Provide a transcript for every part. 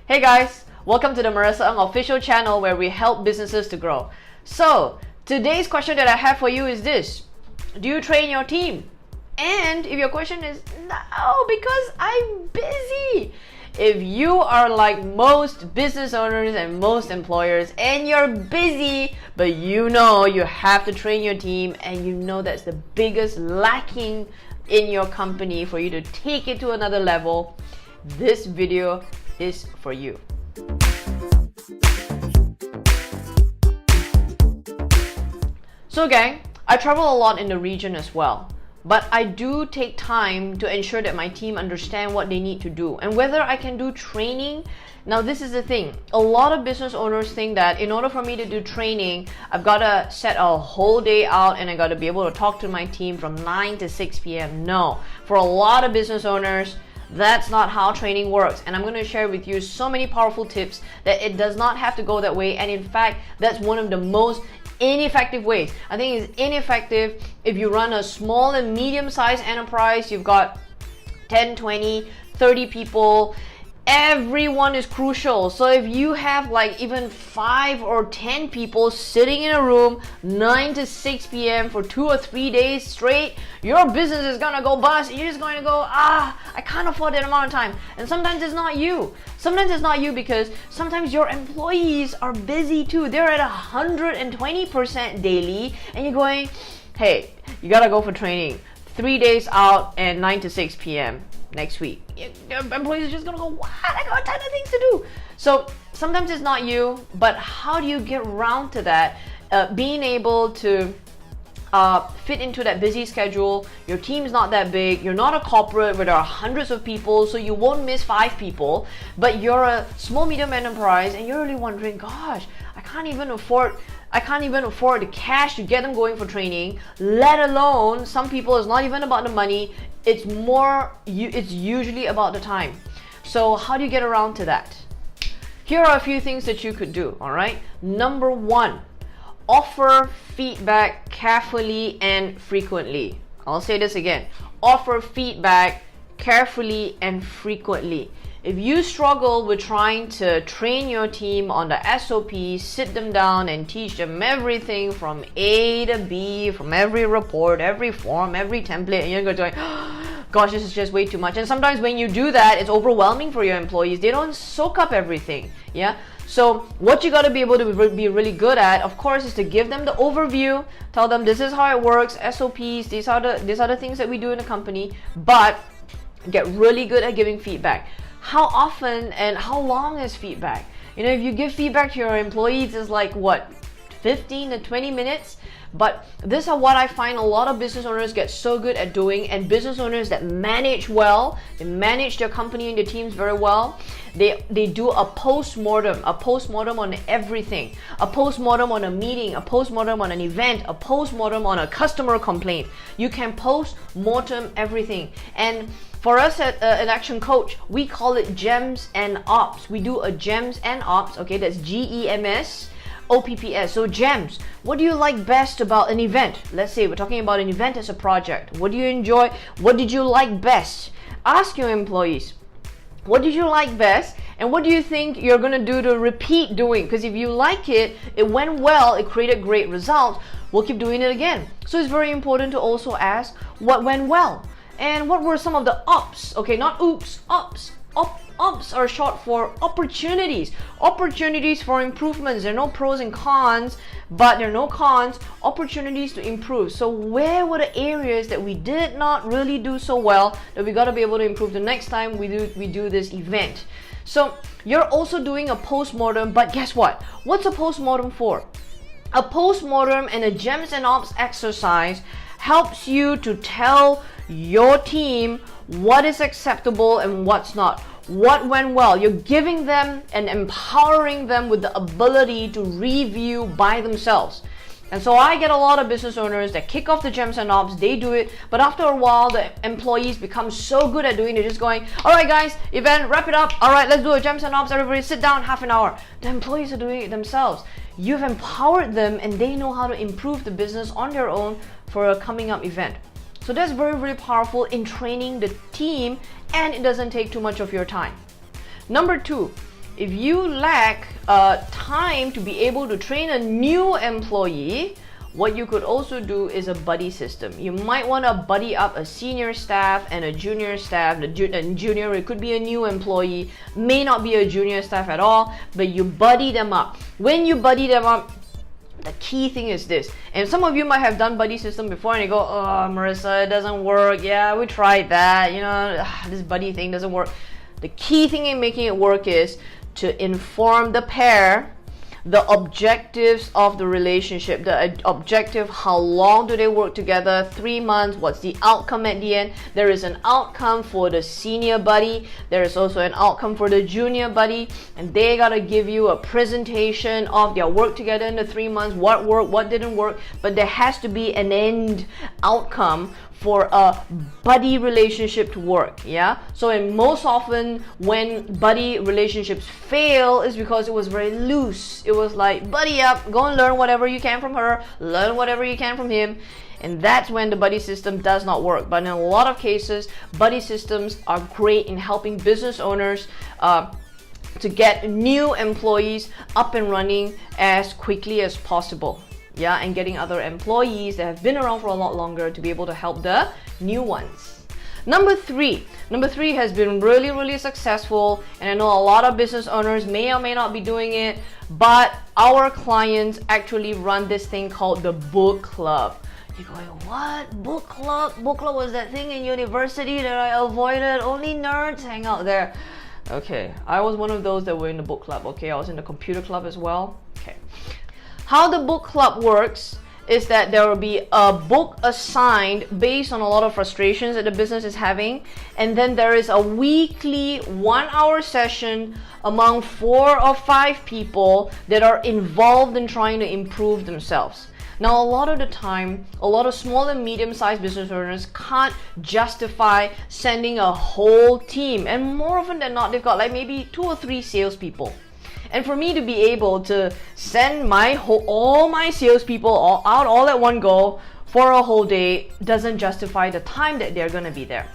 Hey guys, welcome to the Maresa Ng official channel where we help businesses to grow. So, today's question that I have for you is this: do you train your team? And if your question is no, because I'm busy. If you are like most business owners and most employers and you're busy, but you know you have to train your team and you know that's the biggest lacking in your company for you to take it to another level, this video is for you. So gang, I travel a lot in the region as well, but I do take time to ensure that my team understand what they need to do and whether I can do training. Now this is the thing, a lot of business owners think that in order for me to do training, I've got to set a whole day out and I got to be able to talk to my team from 9 to 6 p.m. No, for a lot of business owners, that's not how training works, and I'm going to share with you so many powerful tips that it does not have to go that way, and in fact that's one of the most ineffective ways. I think it's ineffective if you run a small and medium-sized enterprise. You've got 10, 20, 30 people. Everyone is crucial. So if you have like even 5 or 10 people sitting in a room 9 to 6 p.m. for 2 or 3 days straight, your business is gonna go bust. You're just going to go, I can't afford that amount of time. And sometimes it's not you. Sometimes it's not you because sometimes your employees are busy too. They're at 120% daily and you're going, hey, you gotta go for training 3 days out and 9 to 6 p.m. next week. Your employees are just gonna go, what? I got a ton of things to do. So sometimes it's not you, but how do you get around to that? Being able to fit into that busy schedule. Your team's not that big. You're not a corporate where there are hundreds of people, so you won't miss 5 people. But you're a small medium enterprise and you're really wondering, gosh, I can't even afford the cash to get them going for training, let alone some people it's not even about the money, it's usually about the time. So how do you get around to that? Here are a few things that you could do, all right? Number 1, offer feedback carefully and frequently. I'll say this again. Offer feedback carefully and frequently. If you struggle with trying to train your team on the SOPs, sit them down and teach them everything from A to B, from every report, every form, every template, and you're going to go, oh, gosh, this is just way too much. And sometimes when you do that, it's overwhelming for your employees. They don't soak up everything. Yeah. So what you got to be able to be really good at, of course, is to give them the overview, tell them this is how it works, SOPs, these are the things that we do in the company, but get really good at giving feedback. How often and how long is feedback? You know, if you give feedback to your employees, it's like what, 15 to 20 minutes? But this is what I find a lot of business owners get so good at doing, and business owners that manage well, they manage their company and their teams very well, they do a post-mortem on everything, a post-mortem on a meeting, a post-mortem on an event, a post-mortem on a customer complaint. You can post-mortem everything. And for us at an Action Coach, we call it GEMS and Ops. We do a GEMS and Ops, okay, that's GEMS. OPPS. So GEMS, what do you like best about an event? Let's say we're talking about an event as a project. What do you enjoy? What did you like best? Ask your employees, what did you like best? And what do you think you're going to do to repeat doing? Because if you like it, it went well, it created great results, we'll keep doing it again. So it's very important to also ask what went well. And what were some of the ups? Okay, not oops, ups. Ups are short for opportunities. Opportunities for improvements. There are no pros and cons, but there are no cons. Opportunities to improve. So where were the areas that we did not really do so well that we got to be able to improve the next time we do this event? So you're also doing a post-mortem, but guess what? What's a post-mortem for? A post-mortem and a GEMS and Ops exercise helps you to tell your team what is acceptable and what's not, what went well. You're giving them and empowering them with the ability to review by themselves. And so I get a lot of business owners that kick off the GEMS and Ops, they do it, but after a while the employees become so good at doing it, they're just going, all right guys, event, wrap it up, all right, let's do a GEMS and Ops, everybody sit down, half an hour. The employees are doing it themselves. You've empowered them and they know how to improve the business on their own for a coming up event. So that's very, very powerful in training the team, and it doesn't take too much of your time. Number 2, if you lack time to be able to train a new employee, what you could also do is a buddy system. You might want to buddy up a senior staff and a junior staff. The junior, it could be a new employee, may not be a junior staff at all, but you buddy them up. When you buddy them up, the key thing is this, and some of you might have done buddy system before and you go, oh Maresa, it doesn't work. Yeah, we tried that, this buddy thing doesn't work. The key thing in making it work is to inform the pair the objectives of the relationship, the objective, how long do they work together, 3 months, what's the outcome at the end. There is an outcome for the senior buddy, there is also an outcome for the junior buddy, and they gotta give you a presentation of their work together in the 3 months, what worked, what didn't work, but there has to be an end outcome for a buddy relationship to work. Yeah, so and most often when buddy relationships fail is because it was very loose. It was like, buddy up, go and learn whatever you can from her, learn whatever you can from him, and that's when the buddy system does not work. But in a lot of cases, buddy systems are great in helping business owners to get new employees up and running as quickly as possible. Yeah, and getting other employees that have been around for a lot longer to be able to help the new ones. Number three has been really successful, and I know a lot of business owners may or may not be doing it, but our clients actually run this thing called the book club. You're going, what? Book club? Book club was that thing in university that I avoided. Only nerds hang out there. Okay, I was one of those that were in the book club. Okay, I was in the computer club as well. Okay. How the book club works is that there will be a book assigned based on a lot of frustrations that the business is having, and then there is a weekly 1-hour session among 4 or 5 people that are involved in trying to improve themselves. Now, a lot of the time, a lot of small and medium-sized business owners can't justify sending a whole team, and more often than not, they've got like maybe 2 or 3 salespeople. And for me to be able to send all my salespeople out all at one go for a whole day doesn't justify the time that they're going to be there.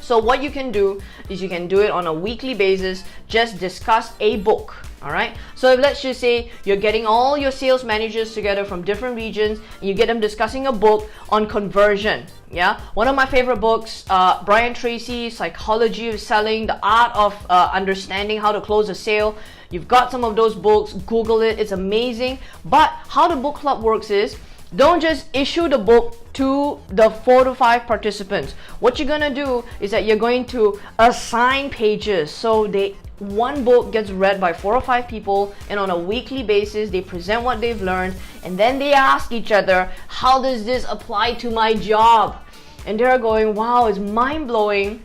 So what you can do is you can do it on a weekly basis. Just discuss a book. All right. So if, let's just say you're getting all your sales managers together from different regions and you get them discussing a book on conversion. Yeah. One of my favorite books, Brian Tracy's Psychology of Selling, The Art of Understanding How to Close a Sale. You've got some of those books, Google it, it's amazing. But how the book club works is, don't just issue the book to the 4 to 5 participants. What you're gonna do is that you're going to assign pages. So one book gets read by 4 or 5 people, and on a weekly basis, they present what they've learned, and then they ask each other, how does this apply to my job? And they're going, wow, it's mind-blowing.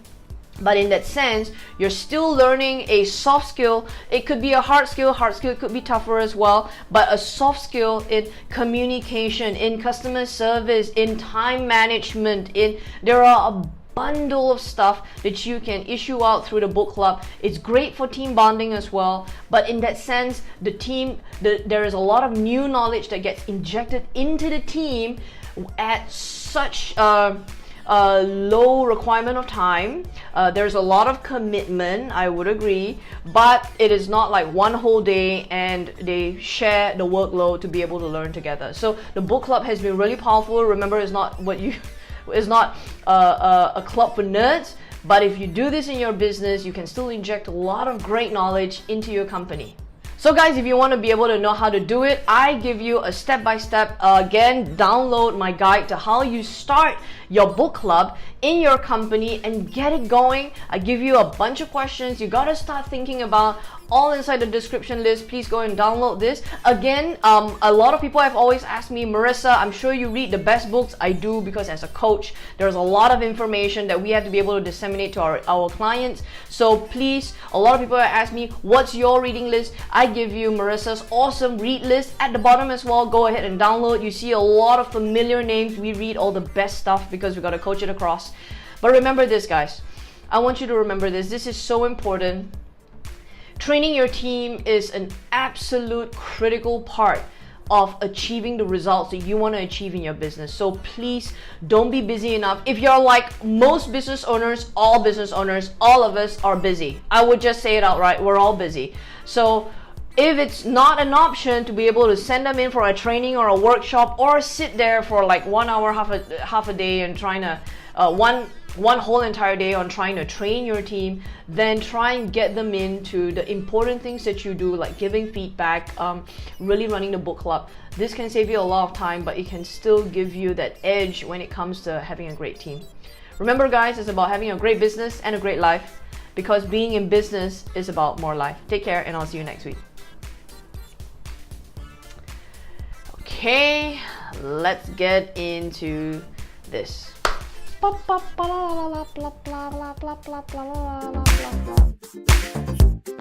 But in that sense, you're still learning a soft skill. It could be a hard skill it could be tougher as well, but a soft skill in communication, in customer service, in time management, there are a bundle of stuff that you can issue out through the book club. It's great for team bonding as well, but in that sense, there is a lot of new knowledge that gets injected into the team at such low requirement of time. There's a lot of commitment, I would agree, but it is not like one whole day and they share the workload to be able to learn together. So the book club has been really powerful. Remember, it's not a club for nerds, but if you do this in your business, you can still inject a lot of great knowledge into your company. So guys, if you want to be able to know how to do it, I give you a step-by-step. Again, download my guide to how you start your book club in your company and get it going. I give you a bunch of questions you got to start thinking about, all inside the description list. Please go and download this. Again, a lot of people have always asked me, Maresa, I'm sure you read the best books. I do, because as a coach, there's a lot of information that we have to be able to disseminate to our clients. So please, a lot of people have asked me, what's your reading list? I give you Maresa's awesome read list at the bottom as well. Go ahead and download. You see a lot of familiar names. We read all the best stuff because we got to coach it across. But remember this, guys. I want you to remember this. This is so important. Training your team is an absolute critical part of achieving the results that you want to achieve in your business. So please don't be busy enough. If you're like most business owners, all of us are busy. I would just say it outright, we're all busy. So if it's not an option to be able to send them in for a training or a workshop, or sit there for like 1 hour, half a day and trying to one whole entire day on trying to train your team, then try and get them into the important things that you do, like giving feedback, really running the book club. This can save you a lot of time, but it can still give you that edge when it comes to having a great team. Remember guys, it's about having a great business and a great life, because being in business is about more life. Take care, and I'll see you next week. Okay, let's get into this. Blah, blah, blah, blah, blah, blah, blah, blah, blah, blah, blah, blah, blah.